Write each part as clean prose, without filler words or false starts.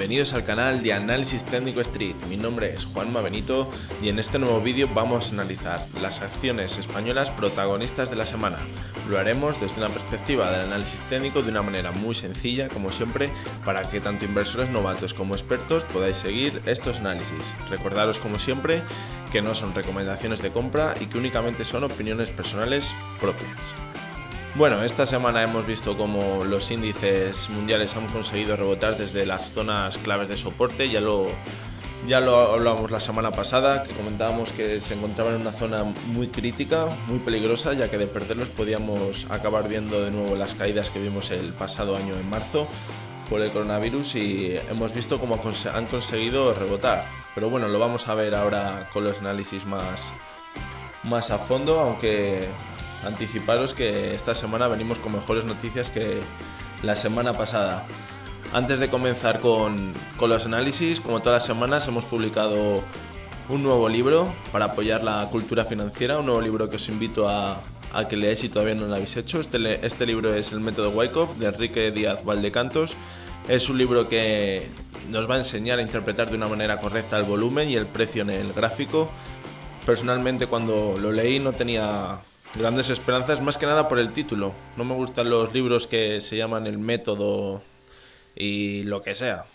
bienvenidos al canal de Análisis Técnico Street. Mi nombre es Juanma Benito y en este nuevo vídeo vamos a analizar las acciones españolas protagonistas de la semana. Lo haremos desde una perspectiva del análisis técnico de una manera muy sencilla, como siempre, para que tanto inversores novatos como expertos podáis seguir estos análisis. Recordaros, como siempre, que no son recomendaciones de compra y que únicamente son opiniones personales propias. Bueno, esta semana hemos visto cómo los índices mundiales han conseguido rebotar desde las zonas claves de soporte. Ya lo hablábamos la semana pasada, que comentábamos que se encontraban en una zona muy crítica, muy peligrosa, ya que de perderlos podíamos acabar viendo de nuevo las caídas que vimos el pasado año en marzo por el coronavirus, y hemos visto cómo han conseguido rebotar. Pero bueno, lo vamos a ver ahora con los análisis más a fondo, aunque anticiparos que esta semana venimos con mejores noticias que la semana pasada. Antes de comenzar con los análisis, como todas las semanas hemos publicado un nuevo libro para apoyar la cultura financiera, un nuevo libro que os invito a que leáis si todavía no lo habéis hecho. Este libro es El método Wyckoff, de Enrique Díaz Valdecantos. Es un libro que nos va a enseñar a interpretar de una manera correcta el volumen y el precio en el gráfico. Personalmente, cuando lo leí, no tenía grandes esperanzas, más que nada por el título. No me gustan los libros que se llaman El método y lo que sea,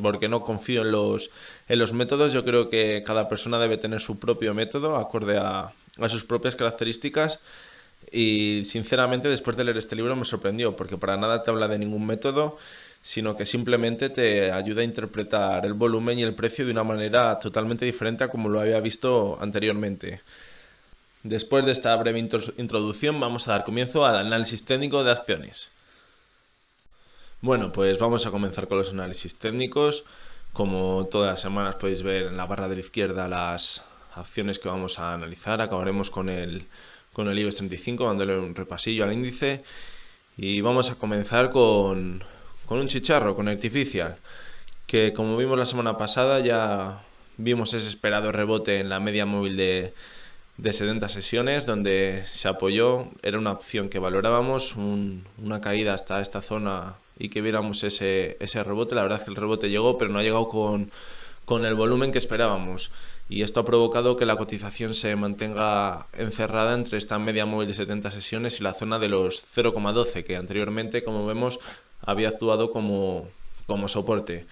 porque no confío en los métodos. Yo creo que cada persona debe tener su propio método acorde a sus propias características, y sinceramente después de leer este libro me sorprendió, porque para nada te habla de ningún método, sino que simplemente te ayuda a interpretar el volumen y el precio de una manera totalmente diferente a como lo había visto anteriormente. Después de esta breve introducción, vamos a dar comienzo al análisis técnico de acciones. Bueno, pues vamos a comenzar con los análisis técnicos. Como todas las semanas podéis ver en la barra de la izquierda las acciones que vamos a analizar. Acabaremos con el IBEX 35, dándole un repasillo al índice. Y vamos a comenzar con un chicharro, con Artificial, que como vimos la semana pasada ya vimos ese esperado rebote en la media móvil de 70 sesiones, donde se apoyó. Era una opción que valorábamos, una caída hasta esta zona y que viéramos ese rebote. La verdad es que el rebote llegó, pero no ha llegado con el volumen que esperábamos, y esto ha provocado que la cotización se mantenga encerrada entre esta media móvil de 70 sesiones y la zona de los 0,12, que anteriormente, como vemos, había actuado como soporte.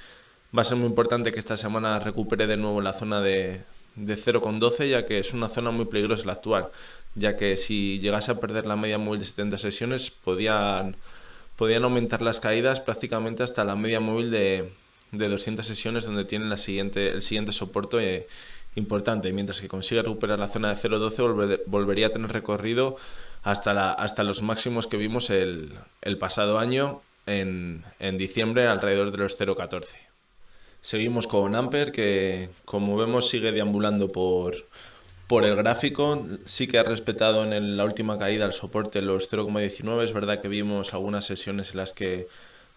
Va a ser muy importante que esta semana recupere de nuevo la zona de 0,12, ya que es una zona muy peligrosa la actual, ya que si llegase a perder la media móvil de 70 sesiones podían aumentar las caídas prácticamente hasta la media móvil de 200 sesiones, donde tienen el siguiente soporte importante. Mientras que consiga recuperar la zona de 0,12 volvería a tener recorrido hasta los máximos que vimos el pasado año en diciembre, alrededor de los 0,14. Seguimos con Amper, que como vemos sigue deambulando por el gráfico. Sí que ha respetado en la última caída el soporte los 0,19. Es verdad que vimos algunas sesiones en las que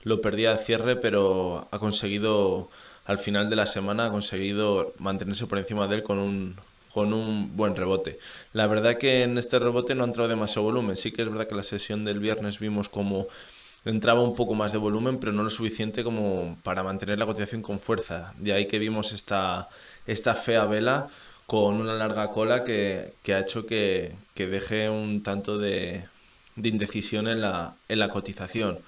lo perdía al cierre, pero ha conseguido, al final de la semana, mantenerse por encima de él con un buen rebote. La verdad que en este rebote no ha entrado demasiado volumen. Sí que es verdad que la sesión del viernes vimos como entraba un poco más de volumen, pero no lo suficiente como para mantener la cotización con fuerza. De ahí que vimos esta fea vela con una larga cola que ha hecho que deje un tanto de indecisión en la cotización.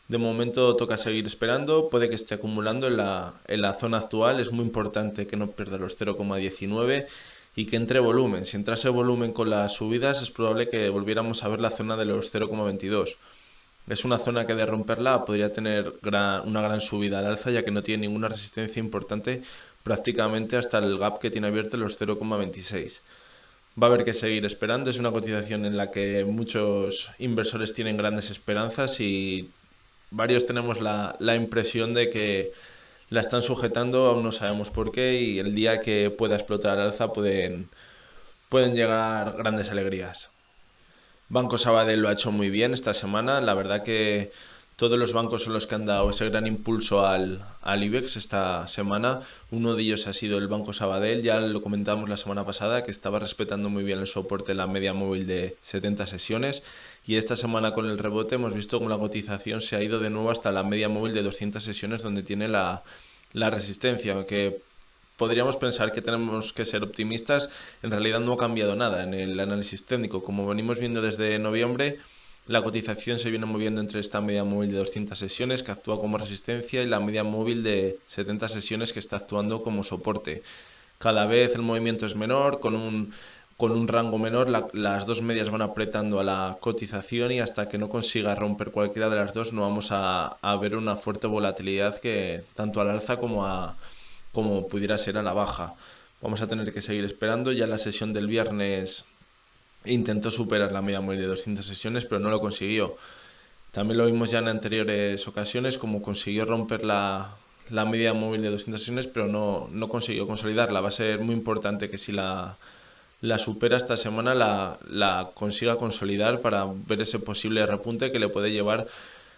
De momento toca seguir esperando, puede que esté acumulando en la zona actual. Es muy importante que no pierda los 0,19 y que entre volumen. Si entrase volumen con las subidas, es probable que volviéramos a ver la zona de los 0,22. Es una zona que, de romperla, podría tener una gran subida al alza, ya que no tiene ninguna resistencia importante prácticamente hasta el gap que tiene abierto en los 0,26. Va a haber que seguir esperando. Es una cotización en la que muchos inversores tienen grandes esperanzas y varios tenemos la impresión de que la están sujetando, aún no sabemos por qué, y el día que pueda explotar al alza pueden llegar grandes alegrías. Banco Sabadell lo ha hecho muy bien esta semana. La verdad que Todos los bancos son los que han dado ese gran impulso al IBEX esta semana. Uno de ellos ha sido el Banco Sabadell, ya lo comentamos la semana pasada, que estaba respetando muy bien el soporte en la media móvil de 70 sesiones. Y esta semana con el rebote hemos visto cómo la cotización se ha ido de nuevo hasta la media móvil de 200 sesiones, donde tiene la resistencia, aunque podríamos pensar que tenemos que ser optimistas. En realidad no ha cambiado nada en el análisis técnico. Como venimos viendo desde noviembre, la cotización se viene moviendo entre esta media móvil de 200 sesiones que actúa como resistencia y la media móvil de 70 sesiones que está actuando como soporte. Cada vez el movimiento es menor, con un rango menor, las dos medias van apretando a la cotización y hasta que no consiga romper cualquiera de las dos no vamos a ver una fuerte volatilidad que tanto al alza como pudiera ser a la baja. Vamos a tener que seguir esperando. Ya la sesión del viernes intentó superar la media móvil de 200 sesiones, pero no lo consiguió. También lo vimos ya en anteriores ocasiones, como consiguió romper la media móvil de 200 sesiones, pero no consiguió consolidarla. Va a ser muy importante que si la supera esta semana, la consiga consolidar para ver ese posible repunte que le puede llevar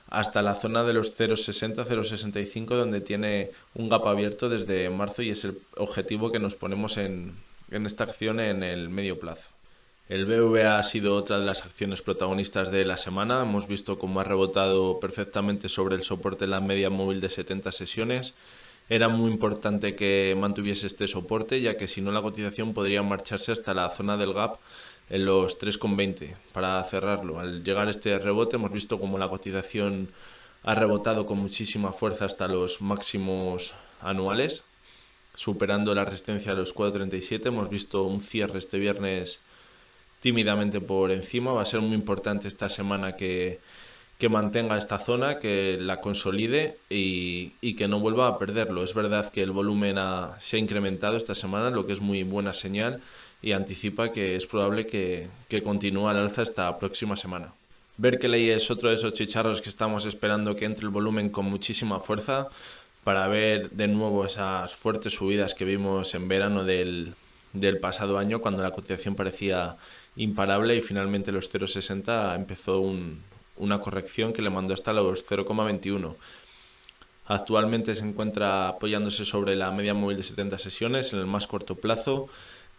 hasta la zona de los 0,60, 0,65, donde tiene un gap abierto desde marzo y es el objetivo que nos ponemos en esta acción en el medio plazo. El BVA ha sido otra de las acciones protagonistas de la semana. Hemos visto cómo ha rebotado perfectamente sobre el soporte en la media móvil de 70 sesiones. Era muy importante que mantuviese este soporte, ya que si no la cotización podría marcharse hasta la zona del gap en los 3,20 para cerrarlo. Al llegar este rebote hemos visto cómo la cotización ha rebotado con muchísima fuerza hasta los máximos anuales, superando la resistencia a los 4,37. Hemos visto un cierre este viernes tímidamente por encima. Va a ser muy importante esta semana que mantenga esta zona, que la consolide y que no vuelva a perderlo. Es verdad que el volumen se ha incrementado esta semana, lo que es muy buena señal, y anticipa que es probable que continúe al alza esta próxima semana. Berkeley es otro de esos chicharros que estamos esperando que entre el volumen con muchísima fuerza para ver de nuevo esas fuertes subidas que vimos en verano del pasado año, cuando la cotización parecía imparable y finalmente los 0,60 empezó una corrección que le mandó hasta los 0,21. Actualmente se encuentra apoyándose sobre la media móvil de 70 sesiones en el más corto plazo.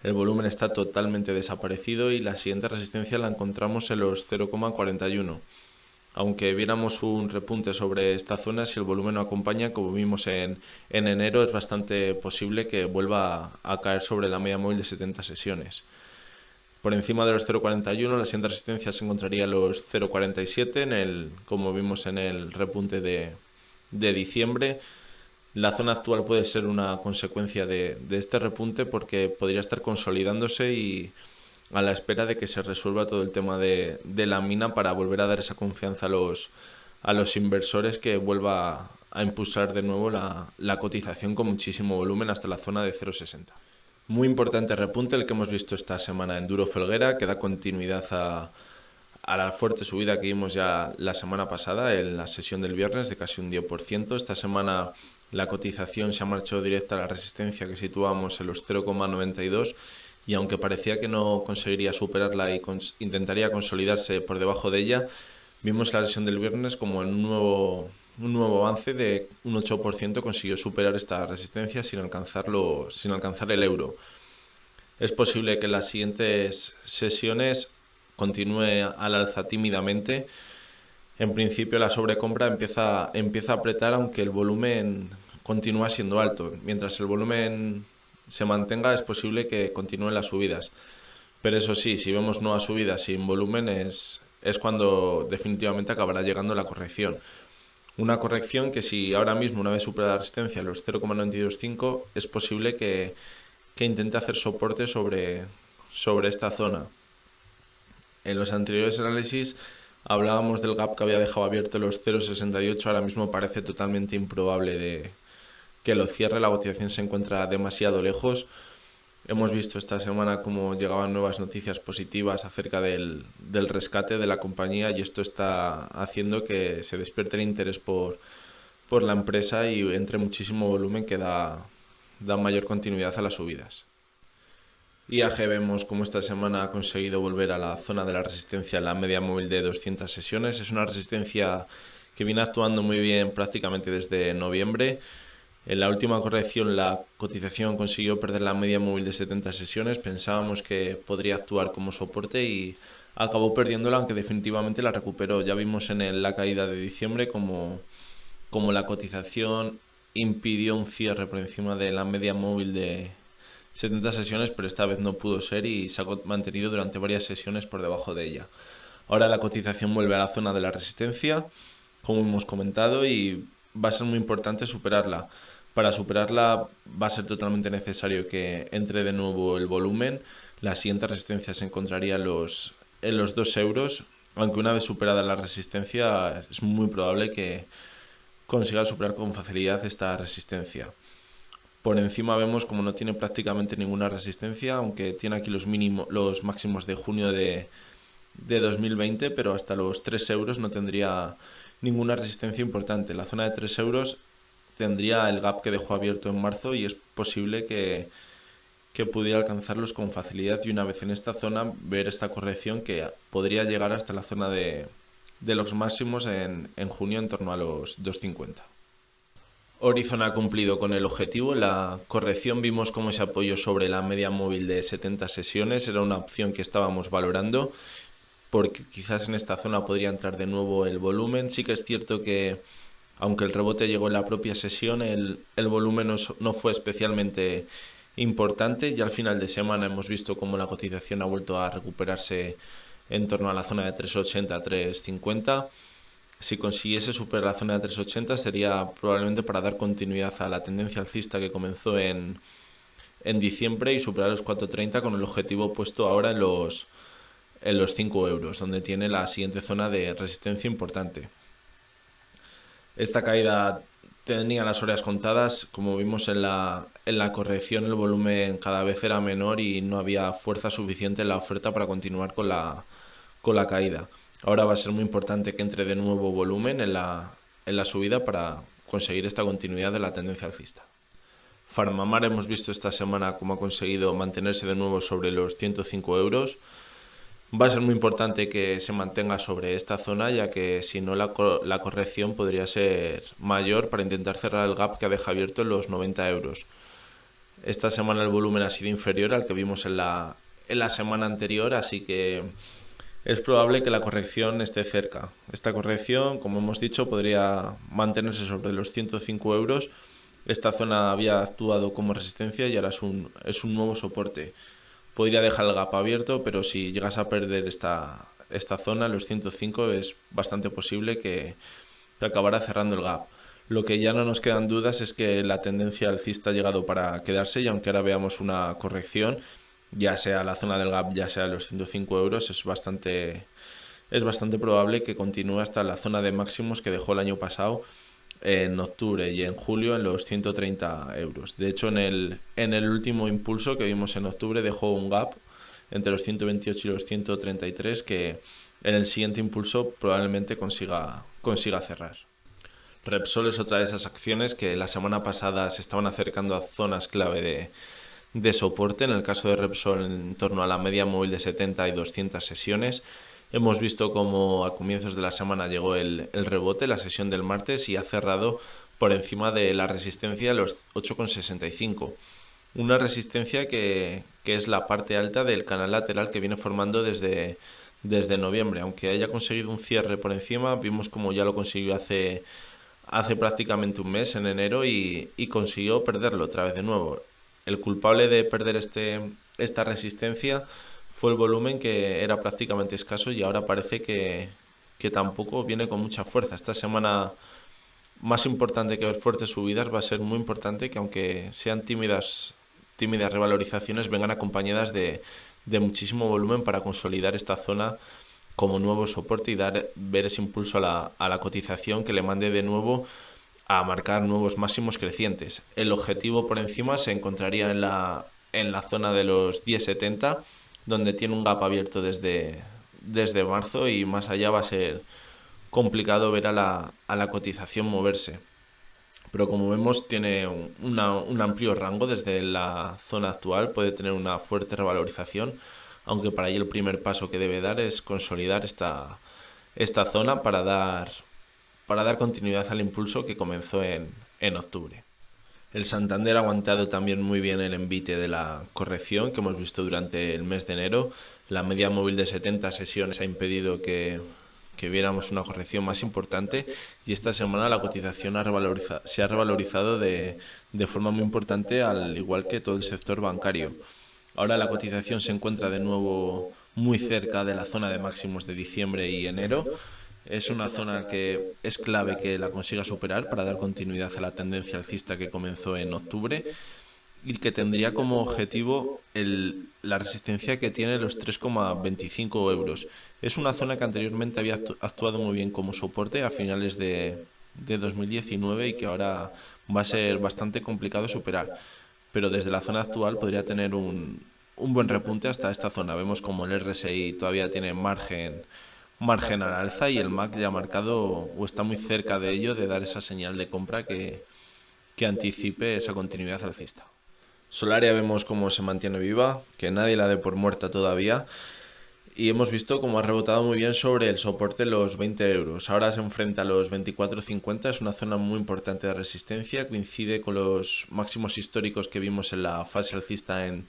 El volumen está totalmente desaparecido y la siguiente resistencia la encontramos en los 0,41. Aunque viéramos un repunte sobre esta zona, si el volumen no acompaña, como vimos en enero, es bastante posible que vuelva a caer sobre la media móvil de 70 sesiones. Por encima de los 0,41, la siguiente resistencia se encontraría los 0,47, como vimos en el repunte de diciembre. La zona actual puede ser una consecuencia de este repunte porque podría estar consolidándose y a la espera de que se resuelva todo el tema de la mina para volver a dar esa confianza a los inversores, que vuelva a impulsar de nuevo la cotización con muchísimo volumen hasta la zona de 0,60. Muy importante repunte el que hemos visto esta semana en Duro Felguera, que da continuidad a la fuerte subida que vimos ya la semana pasada en la sesión del viernes de casi un 10%. Esta semana la cotización se ha marchado directa a la resistencia que situábamos en los 0,92 y aunque parecía que no conseguiría superarla y intentaría consolidarse por debajo de ella, vimos la sesión del viernes como en un nuevo avance de un 8% consiguió superar esta resistencia sin alcanzar el euro. Es posible que en las siguientes sesiones continúe al alza tímidamente. En principio la sobrecompra empieza a apretar, aunque el volumen continúa siendo alto. Mientras el volumen se mantenga, es posible que continúen las subidas. Pero eso sí, si vemos nuevas subidas sin volumen es cuando definitivamente acabará llegando la corrección. Una corrección que, si ahora mismo, una vez supera la resistencia, los 0,925, es posible que intente hacer soporte sobre esta zona. En los anteriores análisis hablábamos del gap que había dejado abierto los 0,68, ahora mismo parece totalmente improbable de que lo cierre, la cotización se encuentra demasiado lejos. Hemos visto esta semana cómo llegaban nuevas noticias positivas acerca del rescate de la compañía y esto está haciendo que se despierte el interés por la empresa y entre muchísimo volumen que da mayor continuidad a las subidas. IAG vemos cómo esta semana ha conseguido volver a la zona de la resistencia en la media móvil de 200 sesiones. Es una resistencia que viene actuando muy bien prácticamente desde noviembre. En la última corrección la cotización consiguió perder la media móvil de 70 sesiones, pensábamos que podría actuar como soporte y acabó perdiéndola, aunque definitivamente la recuperó. Ya vimos en la caída de diciembre como la cotización impidió un cierre por encima de la media móvil de 70 sesiones, pero esta vez no pudo ser y se ha mantenido durante varias sesiones por debajo de ella. Ahora la cotización vuelve a la zona de la resistencia, como hemos comentado, y va a ser muy importante superarla. Para superarla va a ser totalmente necesario que entre de nuevo el volumen. La siguiente resistencia se encontraría en los 2 euros, aunque una vez superada la resistencia es muy probable que consiga superar con facilidad esta resistencia. Por encima vemos como no tiene prácticamente ninguna resistencia, aunque tiene aquí los máximos de junio de 2020, pero hasta los 3 euros no tendría ninguna resistencia importante. La zona de 3 euros tendría el gap que dejó abierto en marzo y es posible que pudiera alcanzarlos con facilidad, y una vez en esta zona ver esta corrección que podría llegar hasta la zona de los máximos en junio en torno a los 2,50. Horizon ha cumplido con el objetivo. En la corrección vimos cómo ese apoyo sobre la media móvil de 70 sesiones era una opción que estábamos valorando, porque quizás en esta zona podría entrar de nuevo el volumen. Sí que es cierto que aunque el rebote llegó en la propia sesión, el volumen no fue especialmente importante, y al final de semana hemos visto cómo la cotización ha vuelto a recuperarse en torno a la zona de 3,80 3,50. Si consiguiese superar la zona de 3,80 sería probablemente para dar continuidad a la tendencia alcista que comenzó en diciembre y superar los 4,30 con el objetivo puesto ahora en los 5 euros, donde tiene la siguiente zona de resistencia importante. Esta caída tenía las horas contadas. Como vimos en la corrección, el volumen cada vez era menor y no había fuerza suficiente en la oferta para continuar con la caída. Ahora va a ser muy importante que entre de nuevo volumen en la subida para conseguir esta continuidad de la tendencia alcista. Farmamar hemos visto esta semana cómo ha conseguido mantenerse de nuevo sobre los 105 euros. Va a ser muy importante que se mantenga sobre esta zona, ya que si no la corrección podría ser mayor para intentar cerrar el gap que deja abierto en los 90 euros. Esta semana el volumen ha sido inferior al que vimos en la semana anterior, así que es probable que la corrección esté cerca. Esta corrección, como hemos dicho, podría mantenerse sobre los 105 euros. Esta zona había actuado como resistencia y ahora es un nuevo soporte. Podría dejar el gap abierto, pero si llegas a perder esta zona, los 105, es bastante posible que acabará cerrando el gap. Lo que ya no nos quedan dudas es que la tendencia alcista ha llegado para quedarse, y aunque ahora veamos una corrección, ya sea la zona del gap, ya sea los 105 euros, es bastante probable que continúe hasta la zona de máximos que dejó el año pasado en octubre y en julio en los 130 euros. De hecho, en el último impulso que vimos en octubre dejó un gap entre los 128 y los 133 que en el siguiente impulso probablemente consiga cerrar. Repsol es otra de esas acciones que la semana pasada se estaban acercando a zonas clave de soporte. En el caso de Repsol, en torno a la media móvil de 70 y 200 sesiones. Hemos visto cómo a comienzos de la semana llegó el rebote, la sesión del martes, y ha cerrado por encima de la resistencia de los 8,65. Una resistencia que es la parte alta del canal lateral que viene formando desde noviembre. Aunque haya conseguido un cierre por encima, vimos como ya lo consiguió hace prácticamente un mes, en enero, y consiguió perderlo otra vez de nuevo. El culpable de perder esta resistencia fue el volumen, que era prácticamente escaso, y ahora parece que tampoco viene con mucha fuerza. Esta semana, más importante que ver fuertes subidas, va a ser muy importante que, aunque sean tímidas revalorizaciones, vengan acompañadas de muchísimo volumen para consolidar esta zona como nuevo soporte y ver ese impulso a la cotización que le mande de nuevo a marcar nuevos máximos crecientes. El objetivo por encima se encontraría en la zona de los 10,70, donde tiene un gap abierto desde marzo, y más allá va a ser complicado ver a la cotización moverse. Pero como vemos, tiene un amplio rango desde la zona actual, puede tener una fuerte revalorización, aunque para ello el primer paso que debe dar es consolidar esta zona para dar para dar continuidad al impulso que comenzó en octubre. El Santander ha aguantado también muy bien el envite de la corrección que hemos visto durante el mes de enero. La media móvil de 70 sesiones ha impedido que viéramos una corrección más importante, y esta semana la cotización se ha revalorizado de forma muy importante, al igual que todo el sector bancario. Ahora la cotización se encuentra de nuevo muy cerca de la zona de máximos de diciembre y enero. Es una zona que es clave que la consiga superar para dar continuidad a la tendencia alcista que comenzó en octubre, y que tendría como objetivo la resistencia que tiene los 3,25 euros. Es una zona que anteriormente había actuado muy bien como soporte a finales de 2019 y que ahora va a ser bastante complicado superar. Pero desde la zona actual podría tener un buen repunte hasta esta zona. Vemos como el RSI todavía tiene margen al alza, y el MAC ya ha marcado o está muy cerca de ello, de dar esa señal de compra que anticipe esa continuidad alcista. Solaria vemos cómo se mantiene viva, que nadie la dé por muerta todavía, y hemos visto cómo ha rebotado muy bien sobre el soporte los 20 euros. Ahora se enfrenta a los 24,50, es una zona muy importante de resistencia, coincide con los máximos históricos que vimos en la fase alcista en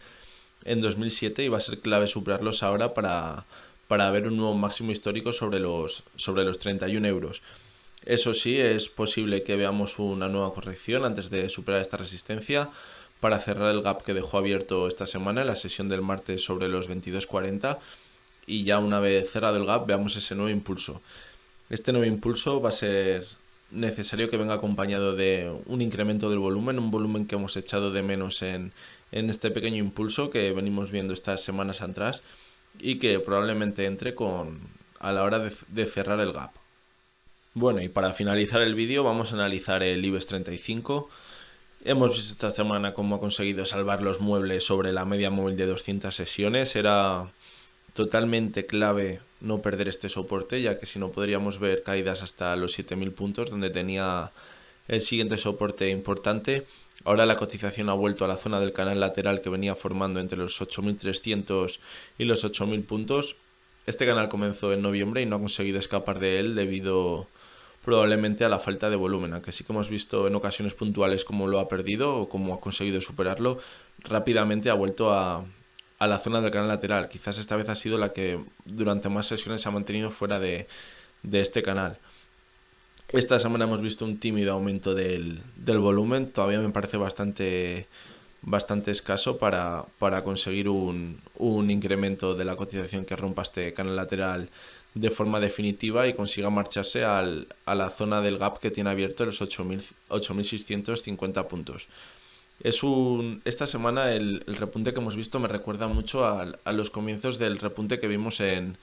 2007, y va a ser clave superarlos ahora para ver un nuevo máximo histórico sobre los 31 euros. Eso sí, es posible que veamos una nueva corrección antes de superar esta resistencia, para cerrar el gap que dejó abierto esta semana en la sesión del martes sobre los 22,40, y ya una vez cerrado el gap veamos ese nuevo impulso. Este nuevo impulso va a ser necesario que venga acompañado de un incremento del volumen, un volumen que hemos echado de menos en este pequeño impulso que venimos viendo estas semanas atrás, y que probablemente entre a la hora de cerrar el gap. Bueno, y para finalizar el vídeo vamos a analizar el IBEX 35. Hemos visto esta semana cómo ha conseguido salvar los muebles sobre la media móvil de 200 sesiones. Era totalmente clave no perder este soporte, ya que si no podríamos ver caídas hasta los 7.000 puntos, donde tenía el siguiente soporte importante. Ahora la cotización ha vuelto a la zona del canal lateral que venía formando entre los 8.300 y los 8.000 puntos. Este canal comenzó en noviembre y no ha conseguido escapar de él debido probablemente a la falta de volumen, aunque sí que hemos visto en ocasiones puntuales cómo lo ha perdido o cómo ha conseguido superarlo. Rápidamente ha vuelto a la zona del canal lateral. Quizás esta vez ha sido la que durante más sesiones se ha mantenido fuera de este canal. Esta semana hemos visto un tímido aumento del volumen. Todavía me parece bastante escaso para conseguir un incremento de la cotización que rompa este canal lateral de forma definitiva y consiga marcharse a la zona del gap que tiene abierto los 8.650 puntos. Esta semana el repunte que hemos visto me recuerda mucho a los comienzos del repunte que vimos en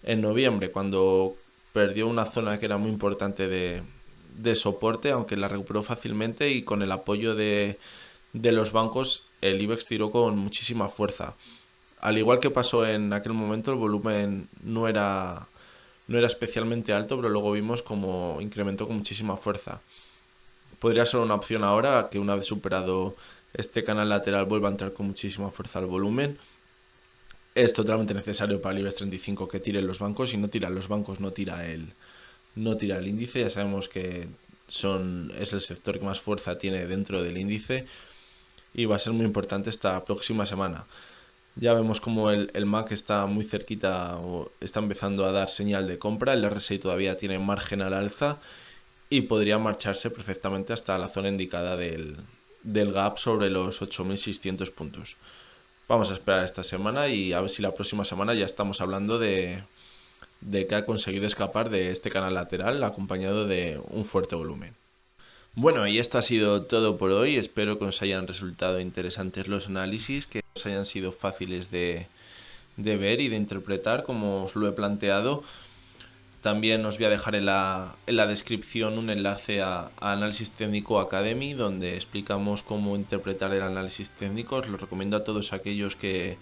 noviembre, cuando perdió una zona que era muy importante de soporte, aunque la recuperó fácilmente, y con el apoyo de los bancos el IBEX tiró con muchísima fuerza. Al igual que pasó en aquel momento, el volumen no era especialmente alto, pero luego vimos como incrementó con muchísima fuerza. Podría ser una opción ahora que, una vez superado este canal lateral, vuelva a entrar con muchísima fuerza al volumen. Es totalmente necesario para el IBEX 35 que tiren los bancos. Si no tiran los bancos, no tira el índice. Ya sabemos que es el sector que más fuerza tiene dentro del índice, y va a ser muy importante esta próxima semana. Ya vemos como el MAC está muy cerquita, o está empezando a dar señal de compra. El RSI todavía tiene margen al alza y podría marcharse perfectamente hasta la zona indicada del gap sobre los 8.600 puntos. Vamos a esperar esta semana y a ver si la próxima semana ya estamos hablando de que ha conseguido escapar de este canal lateral acompañado de un fuerte volumen. Bueno, y esto ha sido todo por hoy. Espero que os hayan resultado interesantes los análisis, que os hayan sido fáciles de ver y de interpretar como os lo he planteado. También os voy a dejar en la descripción un enlace a Análisis Técnico Academy, donde explicamos cómo interpretar el análisis técnico. Os lo recomiendo a todos aquellos que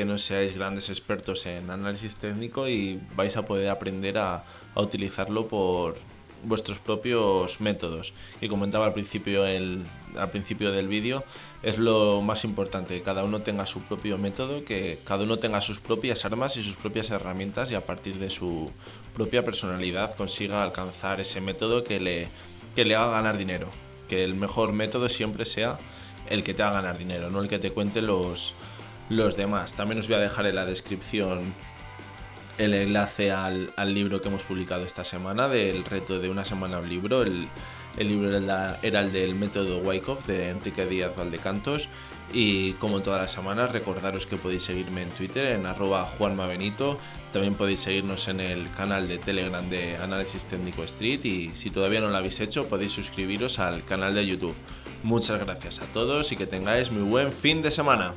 no seáis grandes expertos en análisis técnico, y vais a poder aprender a utilizarlo por vuestros propios métodos. Y comentaba al principio del vídeo, es lo más importante, que cada uno tenga su propio método, que cada uno tenga sus propias armas y sus propias herramientas, y a partir de su propia personalidad consiga alcanzar ese método que le haga ganar dinero. Que el mejor método siempre sea el que te haga ganar dinero, no el que te cuente los demás. También os voy a dejar en la descripción el enlace al libro que hemos publicado esta semana, del reto de una semana un libro. El libro era el del método Wyckoff, de Enrique Díaz Valdecantos. Y como todas las semanas, recordaros que podéis seguirme en Twitter en @juanmabenito. También podéis seguirnos en el canal de Telegram de Análisis Técnico Street, y si todavía no lo habéis hecho podéis suscribiros al canal de YouTube. Muchas gracias a todos y que tengáis muy buen fin de semana.